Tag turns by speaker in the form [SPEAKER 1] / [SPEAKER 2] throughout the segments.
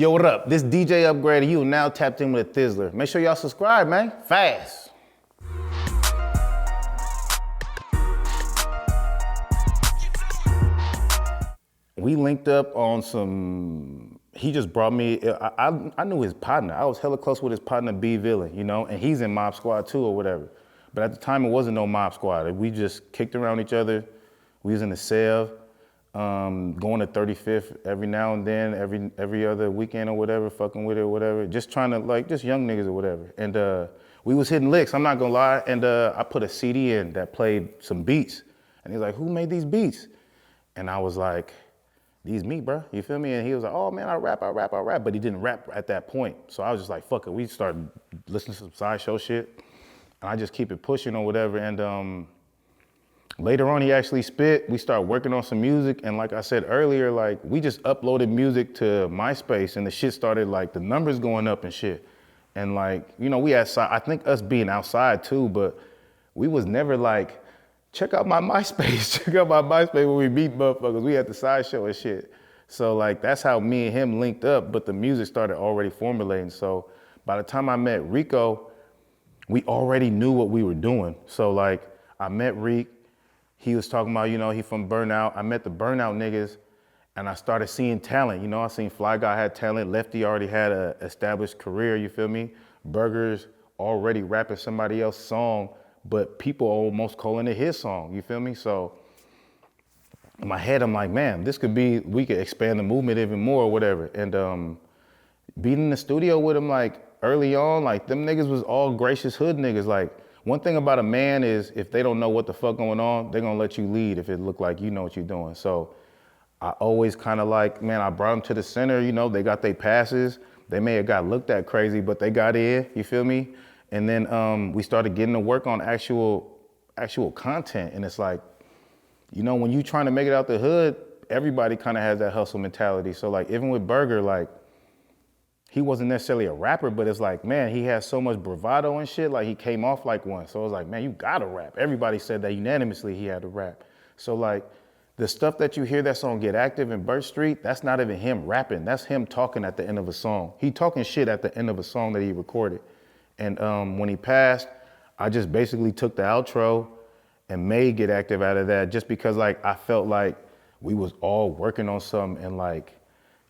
[SPEAKER 1] Yo, what up? This DJ Upgrade, you now tapped in with a Thizzler. Make sure y'all subscribe, man. Fast. We linked up on some, he just brought me, I knew his partner. I was hella close with his partner, B Villain, you know, and he's in Mobb Squad too or whatever. But at the time it wasn't no Mobb Squad. We just kicked around each other. We was in the cell. Going to 35th every now and then, every other weekend or whatever, fucking with it or whatever. Just trying to like, just young niggas or whatever. And we was hitting licks, I'm not gonna lie. And I put a CD in that played some beats. And he's like, who made these beats? And I was like, these me, bro, you feel me? And he was like, oh man, I rap. But he didn't rap at that point. So I was just like, fuck it. We started listening to some sideshow shit. And I just keep it pushing or whatever. And later on, he actually spit. We started working on some music. And like I said earlier, like we just uploaded music to MySpace and the shit started like the numbers going up and shit. And like, you know, we had, I think us being outside too, but we was never like, check out my MySpace, check out my MySpace when we meet motherfuckers. We had the sideshow and shit. So like, that's how me and him linked up, but the music started already formulating. So by the time I met Rico, we already knew what we were doing. So like, I met Reek. He was talking about, you know, he from Burnout. I met the Burnout niggas and I started seeing talent. You know, I seen Fly Guy had talent. Lefty already had a established career, you feel me? Burgers already rapping somebody else's song, but people almost calling it his song, you feel me? So in my head, I'm like, man, this could be, we could expand the movement even more or whatever. And being in the studio with him like early on, like them niggas was all gracious hood niggas. Like, one thing about a man is if they don't know what the fuck going on, they're gonna let you lead if it look like you know what you're doing. So I always kind of like, man, I brought them to the center, you know, they got their passes. They may have got looked at crazy, but they got in, you feel me? And then we started getting to work on actual content. And it's like, you know, when you trying to make it out the hood, everybody kind of has that hustle mentality. So like, even with Burger, like, he wasn't necessarily a rapper, but it's like, man, he has so much bravado and shit, like he came off like one. So it was like, man, you gotta rap. Everybody said that unanimously he had to rap. So like, the stuff that you hear that's on Get Active and Birch Street, that's not even him rapping. That's him talking at the end of a song. He talking shit at the end of a song that he recorded. And when he passed, I just basically took the outro and made Get Active out of that just because like, I felt like we was all working on something and like,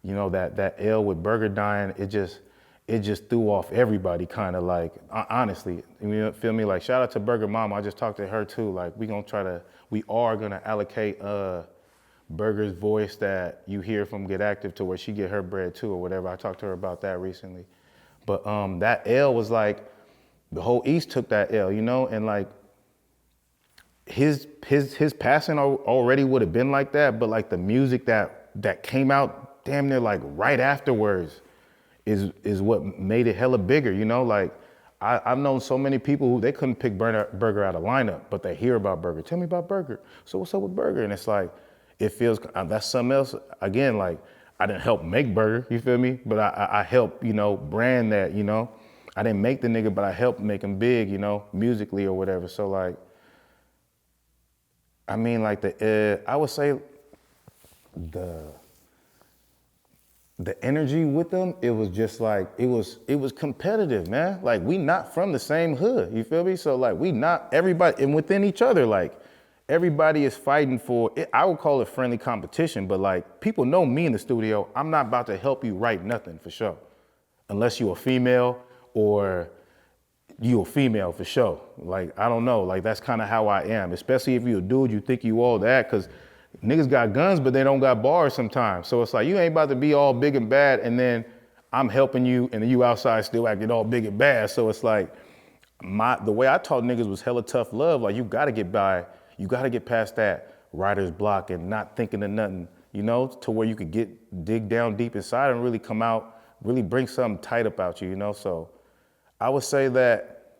[SPEAKER 1] you know, that L with Burger dying, it just threw off everybody kind of like, honestly, you feel me? Like shout out to Burger Mama, I just talked to her too. Like we are gonna allocate Burger's voice that you hear from Get Active to where she get her bread too or whatever. I talked to her about that recently. But that L was like, the whole East took that L, you know? And like his passing already would have been like that, but like the music that came out damn near like right afterwards is what made it hella bigger, you know? Like I've known so many people who they couldn't pick Burger out of lineup, but they hear about Burger. Tell me about Burger. So what's up with Burger? And it's like, it feels, that's something else. Again, like I didn't help make Burger, you feel me? But I helped, you know, brand that, you know? I didn't make the nigga, but I helped make him big, you know, musically or whatever. So like, I mean like I would say the energy with them, it was just like, it was competitive, man. Like we not from the same hood, you feel me? So like we not everybody, and within each other, like everybody is fighting for it. I would call it friendly competition, but like people know me in the studio, I'm not about to help you write nothing for sure. Unless you a female or you a female for sure. Like, I don't know, like that's kind of how I am. Especially if you a dude, you think you all that, cause niggas got guns, but they don't got bars sometimes. So it's like, you ain't about to be all big and bad and then I'm helping you and then you outside still acting all big and bad. So it's like, the way I taught niggas was hella tough love. Like you gotta get by, you gotta get past that writer's block and not thinking of nothing, you know, to where you could dig down deep inside and really come out, really bring something tight about you, you know? So I would say that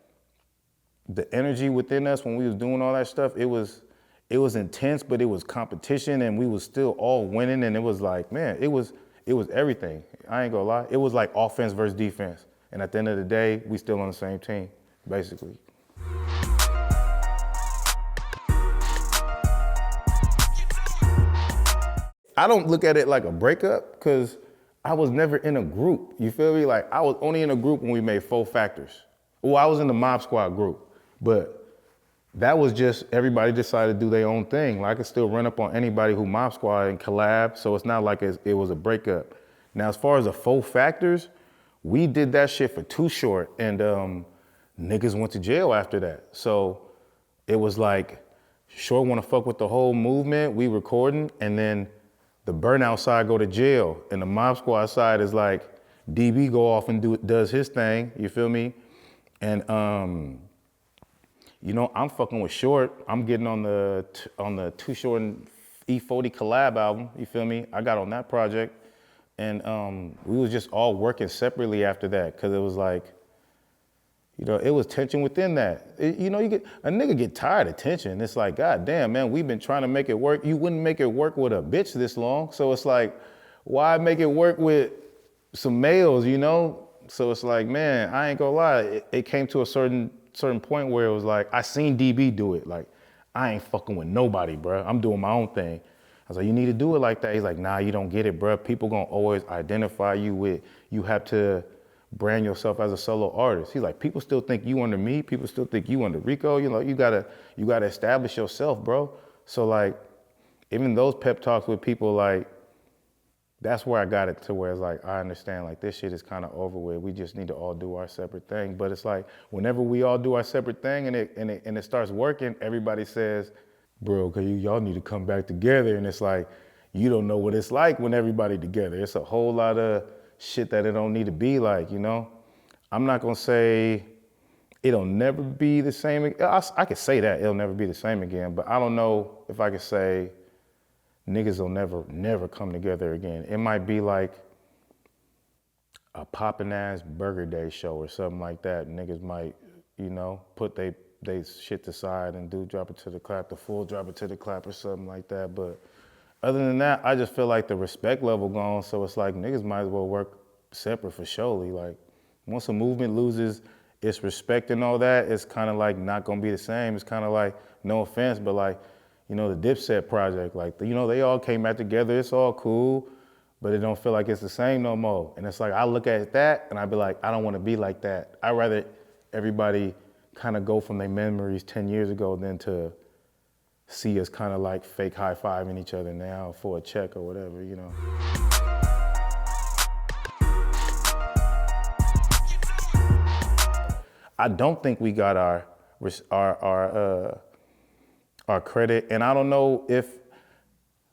[SPEAKER 1] the energy within us when we was doing all that stuff, it was intense, but it was competition and we was still all winning. And it was like, man, it was everything. I ain't gonna lie. It was like offense versus defense. And at the end of the day, we still on the same team, basically. I don't look at it like a breakup because I was never in a group. You feel me? Like I was only in a group when we made 4 Factors. Well, I was in the Mobb Squad group, but that was just everybody decided to do their own thing. Like I could still run up on anybody who Mobb Squad and collab, so it's not like it was a breakup. Now, as far as the 4 Factors, we did that shit for Too Short, and niggas went to jail after that. So it was like, Short wanna fuck with the whole movement, we recording, and then the Burnout side go to jail, and the Mobb Squad side is like, DB go off and does his thing, you feel me? And you know, I'm fucking with Short. I'm getting on the Too Short and E40 collab album, you feel me? I got on that project, and we was just all working separately after that, cause it was like, you know, it was tension within that. You know, a nigga get tired of tension. It's like, God damn, man, we've been trying to make it work. You wouldn't make it work with a bitch this long. So it's like, why make it work with some males, you know? So it's like, man, I ain't gonna lie. It came to a certain point where it was like, I seen DB do it. Like, I ain't fucking with nobody, bro. I'm doing my own thing. I was like, you need to do it like that. He's like, nah, you don't get it, bro. People gonna always identify you with, you have to brand yourself as a solo artist. He's like, people still think you under me. People still think you under Rico. You know, you gotta establish yourself, bro. So like, even those pep talks with people, like, that's where I got it to where it's like, I understand, like, this shit is kind of over with. We just need to all do our separate thing. But it's like, whenever we all do our separate thing and it starts working, everybody says, bro, cause y'all need to come back together. And it's like, you don't know what it's like when everybody together. It's a whole lot of shit that it don't need to be like, you know? I'm not gonna say it'll never be the same. I could say that it'll never be the same again, but I don't know if I could say niggas will never come together again. It might be like a poppin' ass Burger Day show or something like that. Niggas might, you know, put they shit aside and drop it to the clap, the full drop it to the clap or something like that. But other than that, I just feel like the respect level gone, so it's like niggas might as well work separate for surely. Like, once a movement loses its respect and all that, it's kind of like not gonna be the same. It's kind of like, no offense, but like, you know, the Dipset project, like, you know, they all came back together, it's all cool, but it don't feel like it's the same no more. And it's like, I look at that and I be like, I don't wanna be like that. I'd rather everybody kind of go from their memories 10 years ago than to see us kind of like fake high-fiving each other now for a check or whatever, you know. I don't think we got our credit, and I don't know if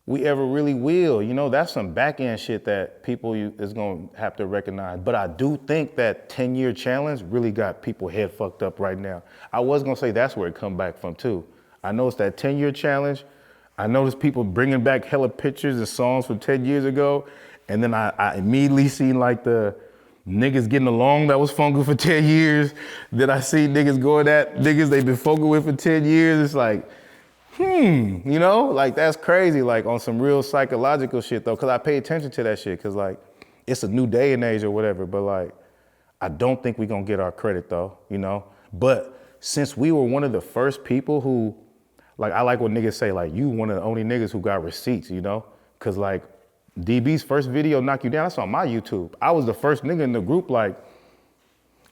[SPEAKER 1] we ever really will. You know, that's some back-end shit that people is gonna have to recognize. But I do think that 10-year challenge really got people head fucked up right now. I was gonna say that's where it come back from too. I noticed that 10-year challenge. I noticed people bringing back hella pictures and songs from 10 years ago. And then I immediately seen like the niggas getting along that was funky for 10 years. Then I see niggas going at niggas they've been funky with for 10 years. It's like, you know, like that's crazy, like on some real psychological shit though, cause I pay attention to that shit, cause like, it's a new day and age or whatever, but like, I don't think we gonna get our credit though, you know? But since we were one of the first people who, like, I like what niggas say, like, you one of the only niggas who got receipts, you know? Cause like, DB's first video, Knock You Down, that's on my YouTube. I was the first nigga in the group like,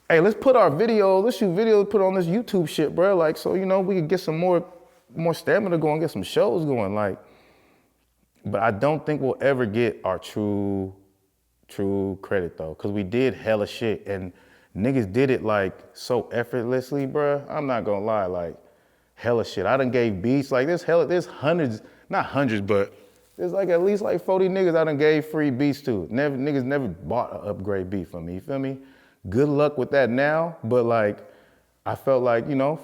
[SPEAKER 1] hey, let's shoot video, put on this YouTube shit, bro. Like, so, you know, we could get some more stamina going, get some shows going, like. But I don't think we'll ever get our true credit though, cause we did hella shit and niggas did it like so effortlessly, bro. I'm not gonna lie, like hella shit. I done gave beats, like there's hundreds, not hundreds, but there's like at least like 40 niggas I done gave free beats to. Niggas never bought an upgrade beat from me, you feel me? Good luck with that now, but like, I felt like, you know,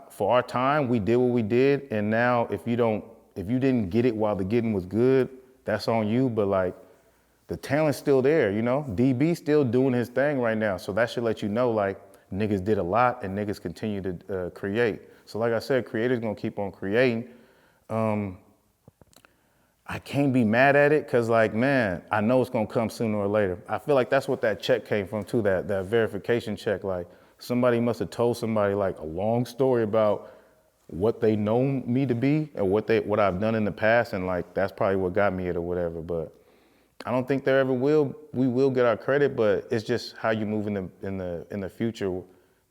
[SPEAKER 1] for our time, we did what we did, and now if you didn't get it while the getting was good, that's on you, but like, the talent's still there, you know? DB still doing his thing right now, so that should let you know, like, niggas did a lot and niggas continue to create. So like I said, creators gonna keep on creating. I can't be mad at it, cause like, man, I know it's gonna come sooner or later. I feel like that's what that check came from too, that verification check. Like, somebody must have told somebody like a long story about what they know me to be and what I've done in the past, and like, that's probably what got me it or whatever, but I don't think there ever will. We will get our credit, but it's just how you move in the future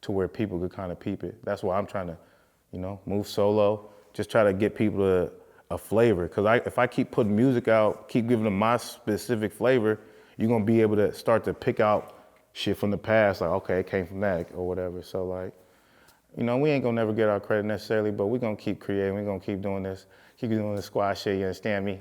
[SPEAKER 1] to where people could kind of peep it. That's why I'm trying to, move solo. Just try to get people a flavor. Cause if I keep putting music out, keep giving them my specific flavor, you're gonna be able to start to pick out shit from the past. Like, okay, it came from that or whatever. So like, we ain't gonna never get our credit necessarily, but we're gonna keep creating. We're gonna keep doing this squad shit. You understand me?